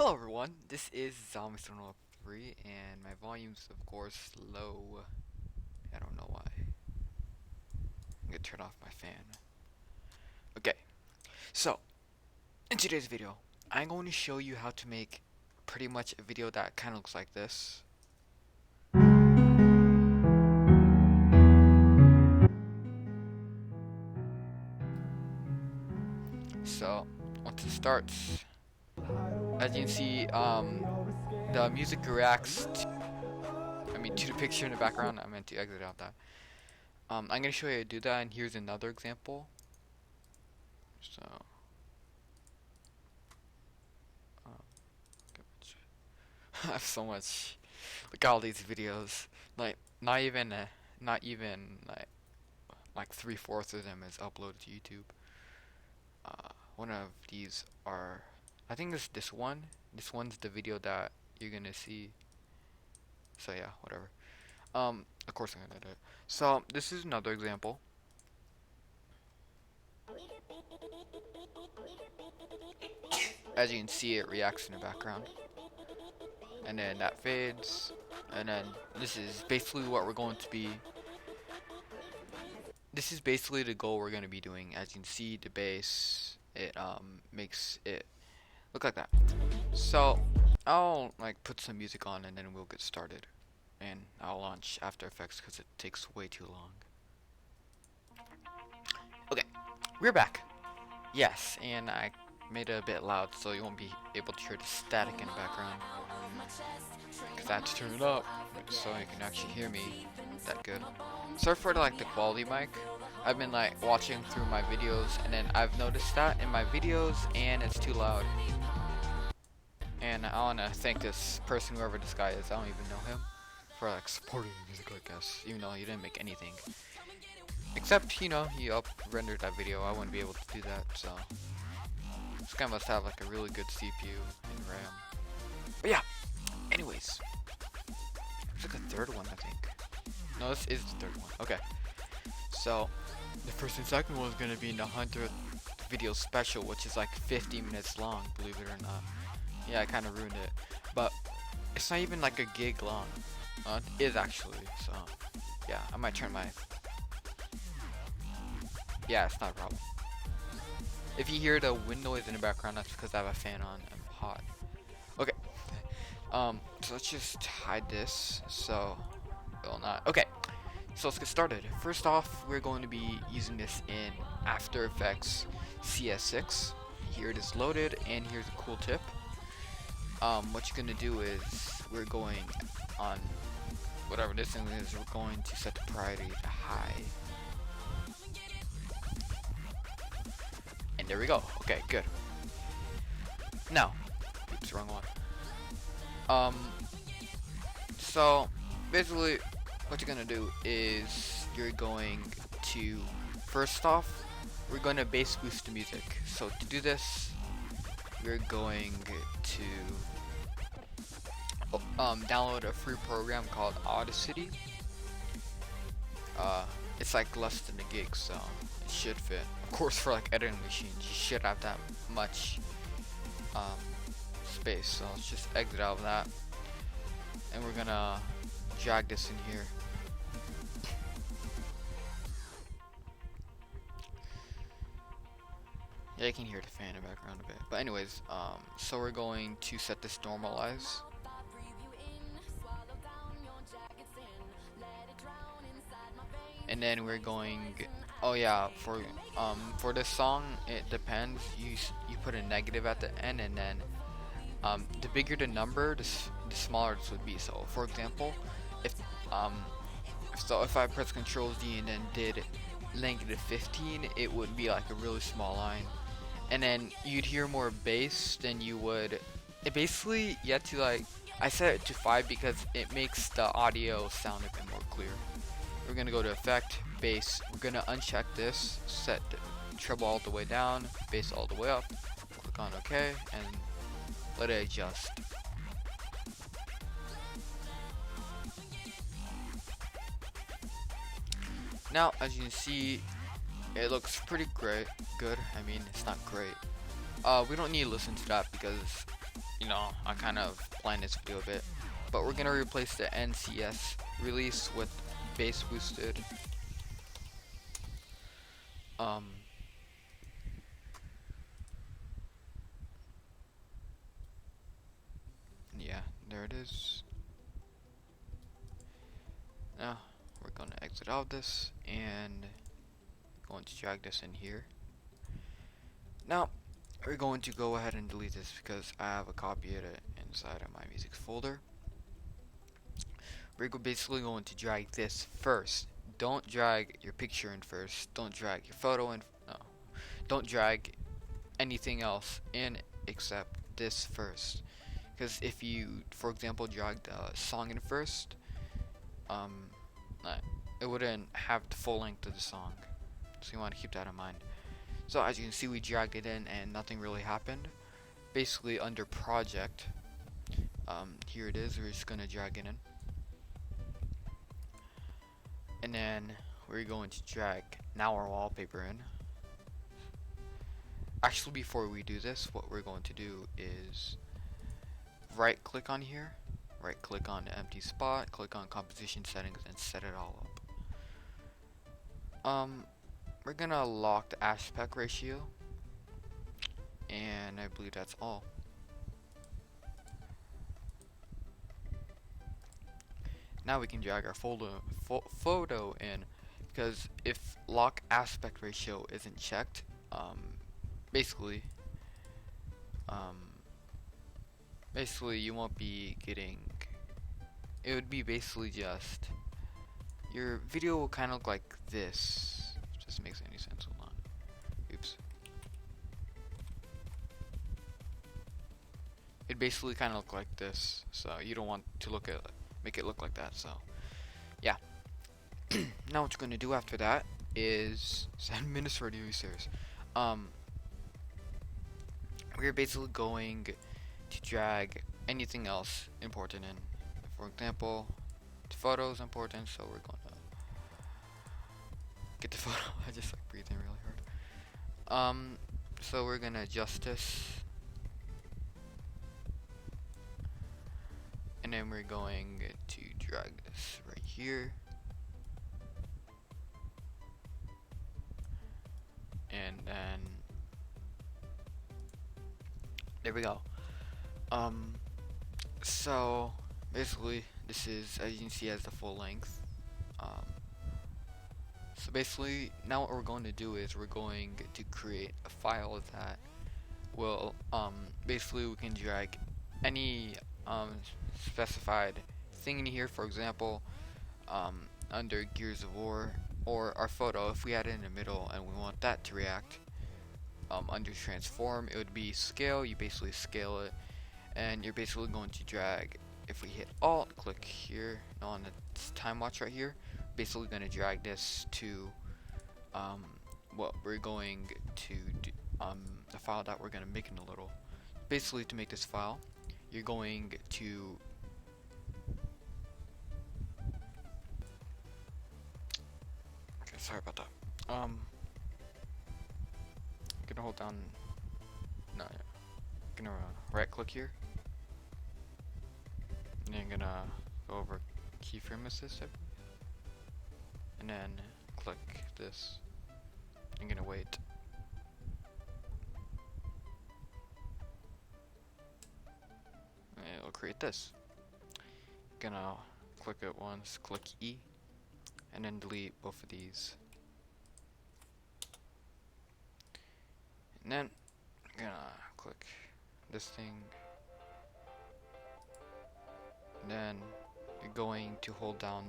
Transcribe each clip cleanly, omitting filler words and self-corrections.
Hello everyone, this is Zombie3 and my volume's of course low. I don't know why. I'm gonna turn off my fan. Okay, so in today's video, I'm going to show you how to make pretty much a video that kind of looks like this. So once it starts, as you can see, the music reacts to the picture in the background. I meant to exit out that. I'm gonna show you how to do that, and here's another example. So um, I have so much. Look at all these videos. Like not even like 3/4 of them is uploaded to YouTube. One of these are, I think it's this one. This one's the video that you're gonna see. So yeah, whatever. Of course I'm gonna edit it. So this is another example. As you can see, it reacts in the background, and then that fades, and then this is basically what we're going to be. This is basically the goal we're going to be doing. As you can see, the bass, it makes it look like that. So I'll like put some music on and then we'll get started, and I'll launch After Effects because it takes way too long. Okay, we're back. Yes, and I made it a bit loud so you won't be able to hear the static in the background, because I had to turn it up so you can actually hear me that good. Sorry for the quality mic. I've been like watching through my videos, and then I've noticed that in my videos and it's too loud. And I wanna thank this person, whoever this guy is, I don't even know him, for like supporting the music, I guess, even though he didn't make anything. Except, you know, he up-rendered that video. I wouldn't be able to do that, so this guy must have like a really good CPU and RAM. But yeah, anyways, there's like a third one, I think. No, this is the third one. Okay, so the first and second one is gonna be in the 100th video special, which is like 50 minutes long, believe it or not. Yeah, I kind of ruined it, but it's not even like a gig long. It is actually, so yeah, I might turn my. Yeah, it's not a problem. If you hear the wind noise in the background, that's because I have a fan on. I'm hot. Okay. So let's just hide this so it'll not. Okay. So let's get started. First off, we're going to be using this in After Effects CS6. Here it is loaded, and here's a cool tip. What you're gonna do is we're going on whatever this thing is. We're going to set the priority to high. And there we go. Okay, good. Now, oops, wrong one. So basically, what you're gonna do is you're going to, first off, we're gonna bass boost the music. So to do this, we're going to download a free program called Audacity. It's like less than a gig, so it should fit. Of course, for like editing machines, you should have that much space. So let's just exit out of that, and we're gonna drag this in here. Yeah, you can hear the fan in the background a bit. But anyways, so we're going to set this normalize. And then we're going, oh yeah, for this song, it depends. You put a negative at the end, and then the bigger the number, the smaller this would be. So for example, if I press Control Z and then did -15, it would be like a really small line, and then you'd hear more bass than you would. It basically, you have to like, I set it to 5 because it makes the audio sound a bit more clear. We're gonna go to Effect, Bass. We're gonna uncheck this, set treble all the way down, bass all the way up. Click on OK, and let it adjust. Now, as you can see, it looks pretty good. I mean, it's not great. We don't need to listen to that because you know, I kind of planned this video a bit. But we're gonna replace the NCS release with bass boosted. Yeah, there it is. Now we're gonna exit out of this and going to drag this in here. Now we're going to go ahead and delete this because I have a copy of it inside of my music folder. We're basically going to drag this first. Don't drag your picture in first. Don't drag your photo in. No. Don't drag anything else in except this first. Because if you, for example, drag the song in first, it wouldn't have the full length of the song. So you want to keep that in mind. So as you can see, we dragged it in and nothing really happened. Basically under project, here it is. We're just gonna drag it in. And then we're going to drag now our wallpaper in. Actually, before we do this, what we're going to do is right click on here, right click on the empty spot, click on composition settings and set it all up. We're gonna lock the aspect ratio, and I believe that's all. Now we can drag our photo in, because if lock aspect ratio isn't checked, basically you won't be getting, it would be basically just, your video will kind of look like this. If this makes any sense. Hold on. Oops. It basically kind of look like this, so you don't want to make it look like that. So yeah. Now what you're going to do after that is administrative users. We're basically going to drag anything else important in. For example, the photo is important, so we're gonna get the photo. I just like breathing really hard. So we're gonna adjust this, and then we're going to drag this right here, and then there we go. So basically this is, as you can see, as the full length. So basically now what we're going to do is we're going to create a file that will basically we can drag any specified thing in here. For example, under Gears of War, or our photo, if we had it in the middle and we want that to react, under transform, it would be scale. You basically scale it, and you're basically going to drag. If we hit alt, click here on the time watch right here, basically going to drag this to what we're going to do, the file that we're going to make in a little. Basically, to make this file, you're going to sorry about that. Gonna hold down. No, yeah. Gonna right click here, and then gonna go over keyframe assist, and then click this. I'm gonna wait. And it'll create this. Gonna click it once, click E, and then delete both of these. And then I'm gonna click this thing. And then you're going to hold down.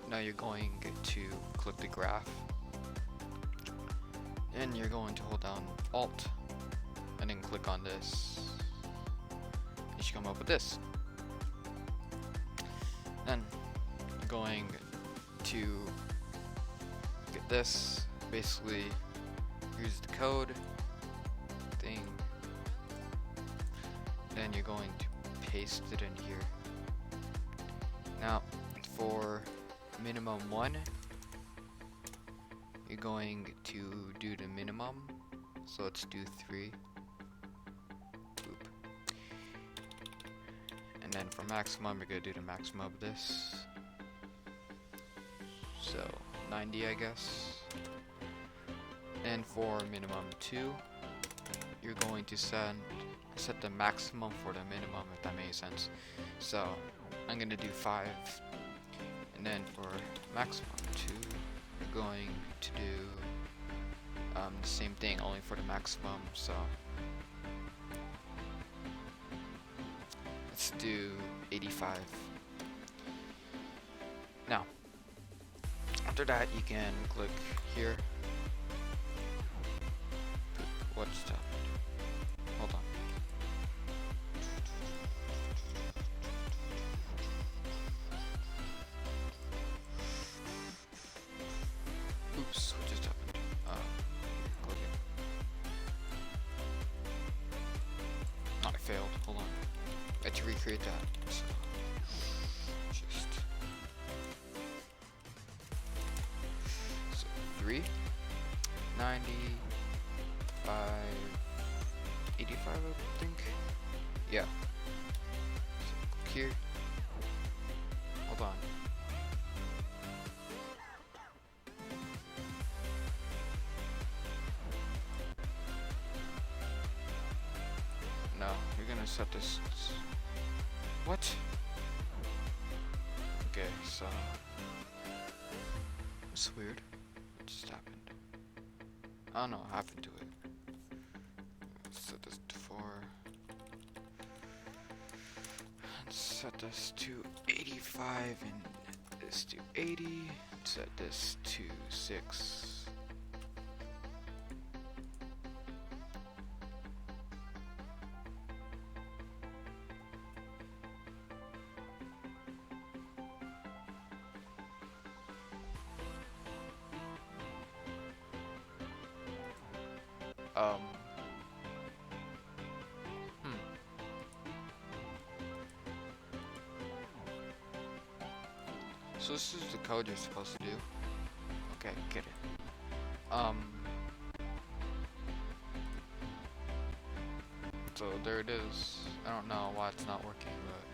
Now you're going to click the graph. And you're going to hold down Alt, and then click on this. You should come up with this. Then you're going to get this. Basically, here's the code thing. Then you're going to paste it in here. Now, for minimum 1, you're going to do the minimum. So let's do 3. Boop. And then for maximum, you're gonna do the maximum of this. So 90, I guess. And for minimum 2, you're going to set the maximum for the minimum, if that makes sense. So I'm gonna do 5, and then for maximum 2, you're going to do the same thing, only for the maximum. So let's do 85. Now, after that, you can click here. What's that? Hold on. Oops, what just happened? Click it. Oh, I failed. Hold on. I had to recreate that. So, so 3, 90, 85, I think. Yeah. So click here. Hold on. No, you're gonna set this. What? Okay, so it's weird. What just happened? I don't know what happened to it. Let's set this to 4. Let's set this to 85 and this to 80. Set this to 6. Um. So this is the code you're supposed to do. Okay, get it. So there it is. I don't know why it's not working, but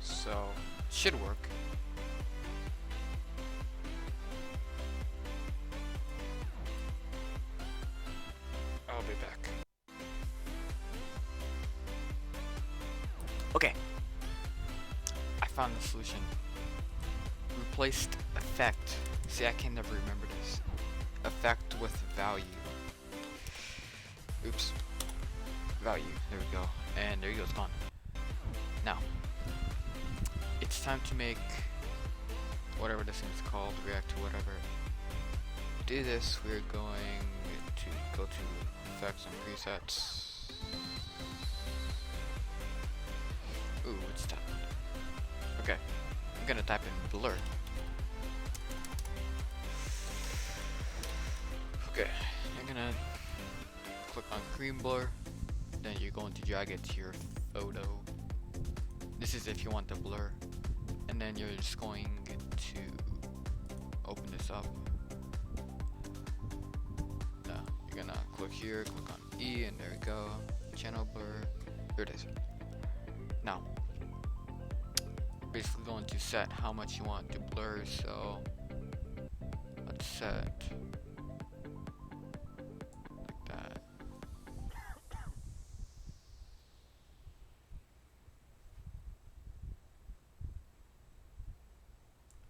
so it should work. I'll be back. Okay. I found the solution. Replaced effect. See, I can never remember this. Effect with value. Oops. Value. There we go. And there you go, it's gone. Now, it's time to make whatever this thing is called, react to whatever. To do this, we're going to go to effects and presets. Ooh, what's that? Okay, I'm gonna type in blur. Okay, you're gonna click on green blur, then you're going to drag it to your photo. This is if you want the blur, and then you're just going to open this up. You're gonna click here, click on E, and there we go. Channel blur. Here it is. Now, basically going to set how much you want to blur. So let's set like that.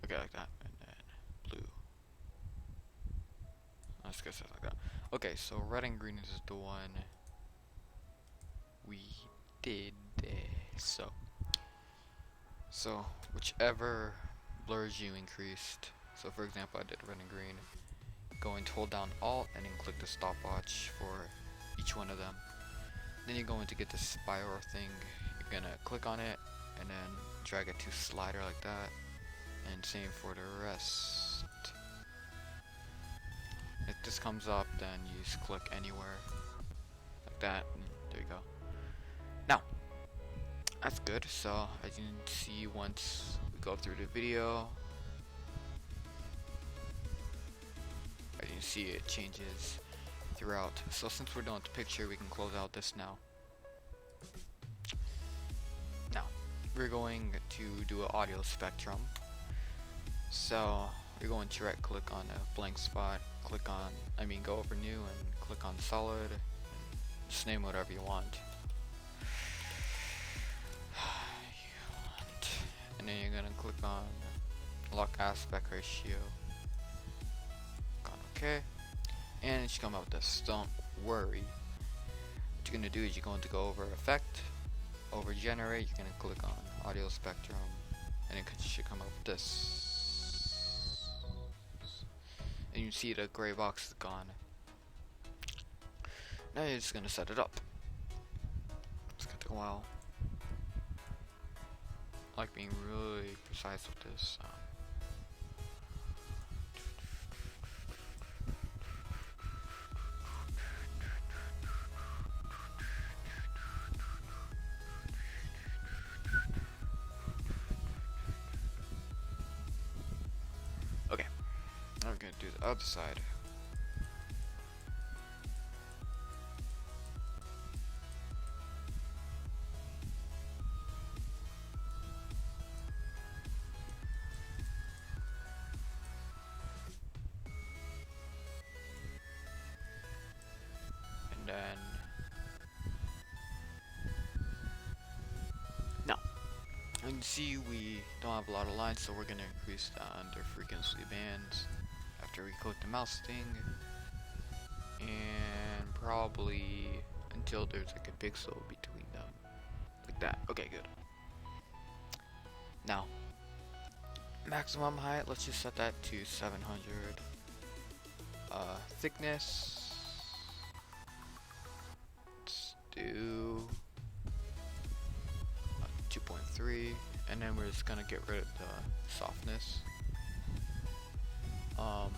Okay, like that, and then blue. Let's get set like that. Okay, so red and green is the one we did. So whichever blurs you increased. So for example, I did red and green. Going to hold down Alt and then click the stopwatch for each one of them. Then you're going to get this spiral thing. You're gonna click on it and then drag it to slider like that. And same for the rest. If this comes up, then you just click anywhere like that, and there you go. Now, that's good. So as you can see, once we go through the video, you see it changes throughout. So since we're done with the picture, we can close out this now. Now, we're going to do an audio spectrum. So you're going to right click on a blank spot, go over new and click on solid, just name whatever you want. And then you're gonna click on lock aspect ratio, click on OK, and it should come up with this. Don't worry. What you're gonna do is you're going to go over effect, over generate, you're gonna click on audio spectrum, and it should come up with this. And you see the gray box is gone. Now you're just gonna set it up. It's gonna take a while. I like being really precise with this. Okay, now we're gonna do the other side. Then now, you can see we don't have a lot of lines, so we're gonna increase the under frequency bands after we click the mouse thing, and probably until there's like a pixel between them, like that. Okay, good. Now, maximum height, let's just set that to 700. Thickness, do 2.3, and then we're just gonna get rid of the softness. And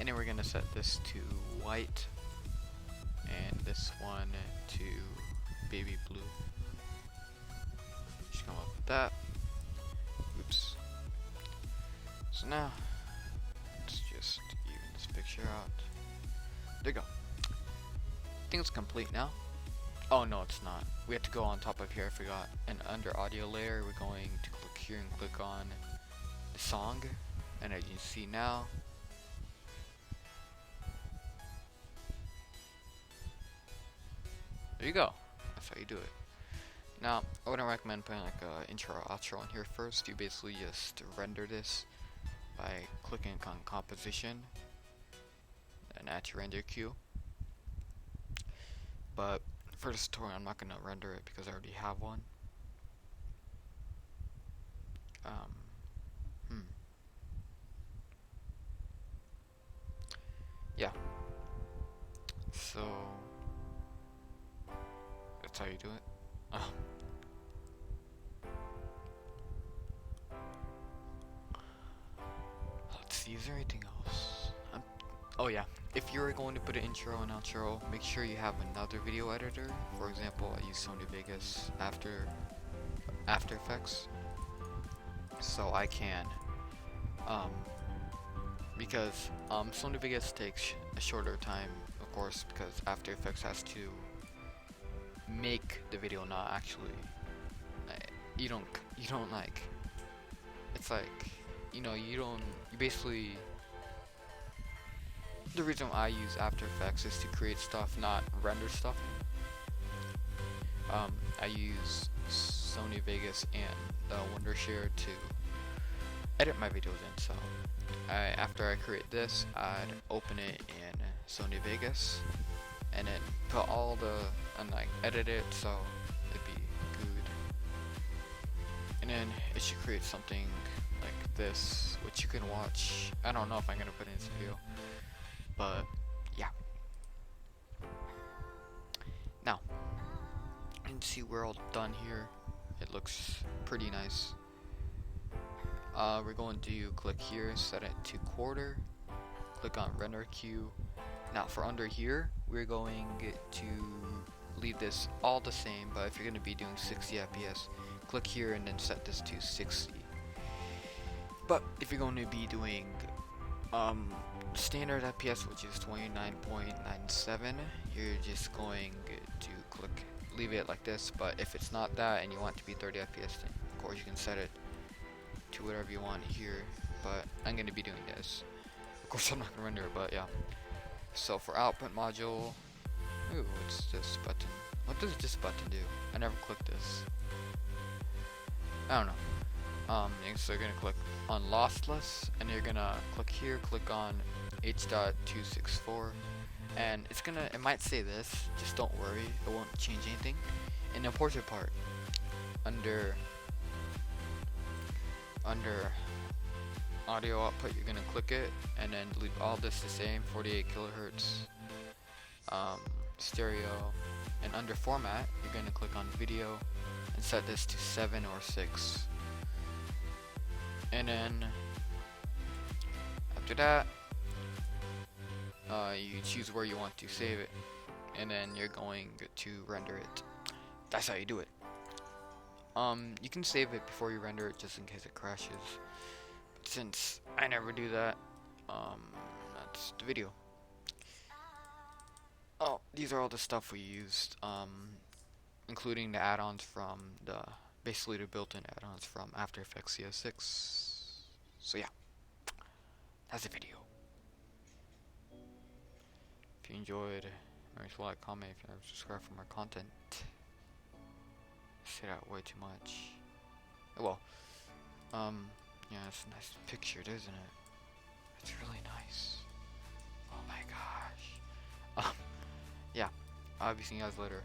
then we're gonna set this to white, and this one to baby blue. Just come up with that. Oops. So now let's just even this picture out. There you go. I think it's complete now. Oh no, it's not. We have to go on top of here, I forgot. And under audio layer, we're going to click here and click on the song. And as you can see now, there you go. That's how you do it. Now, I wouldn't recommend putting like a intro or outro in here first. You basically just render this by clicking on composition and add your render queue. But for this tutorial, I'm not going to render it because I already have one. Yeah. So that's how you do it. Let's see, is there anything else? Oh yeah, if you're going to put an intro and outro, make sure you have another video editor. For example, I use Sony Vegas After Effects, so I can, because Sony Vegas takes a shorter time, of course, because After Effects has to make the video, not actually, you don't like, it's like, you basically, the reason I use After Effects is to create stuff, not render stuff. I use Sony Vegas and Wondershare to edit my videos in. So after I create this, I'd open it in Sony Vegas and then put all and like edit it so it'd be good. And then it should create something like this, which you can watch. I don't know if I'm gonna put it in this video, but yeah. Now, you can see we're all done here. It looks pretty nice. We're going to click here, set it to quarter, click on render queue. Now for under here, we're going to leave this all the same, but if you're going to be doing 60 FPS, click here and then set this to 60. But if you're going to be doing standard FPS, which is 29.97, you're just going to leave it like this. But if it's not that and you want it to be 30 FPS, then of course you can set it to whatever you want here. But I'm going to be doing this. Of course I'm not going to render it, but yeah. So for output module, ooh, what's this button? What does this button do? I never clicked this. I don't know. So you're gonna click on lossless, and you're gonna click here, click on H.264, and it might say this, just don't worry, it won't change anything. In the portrait part, under audio output, you're gonna click it, and then leave all this the same, 48 kilohertz, stereo, and under format, you're gonna click on video, and set this to 7 or 6. And then after that, you choose where you want to save it, and then you're going to render it. That's how you do it. You can save it before you render it just in case it crashes. But since I never do that, that's the video. Oh, these are all the stuff we used, including the add-ons from basically the built-in add-ons from After Effects CS6. So yeah, that's the video. If you enjoyed, make sure to like, comment, if you never subscribe for more content. I say that way too much. Well, yeah, it's a nice picture, isn't it? It's really nice. Oh my gosh. Yeah, I'll be seeing you guys later.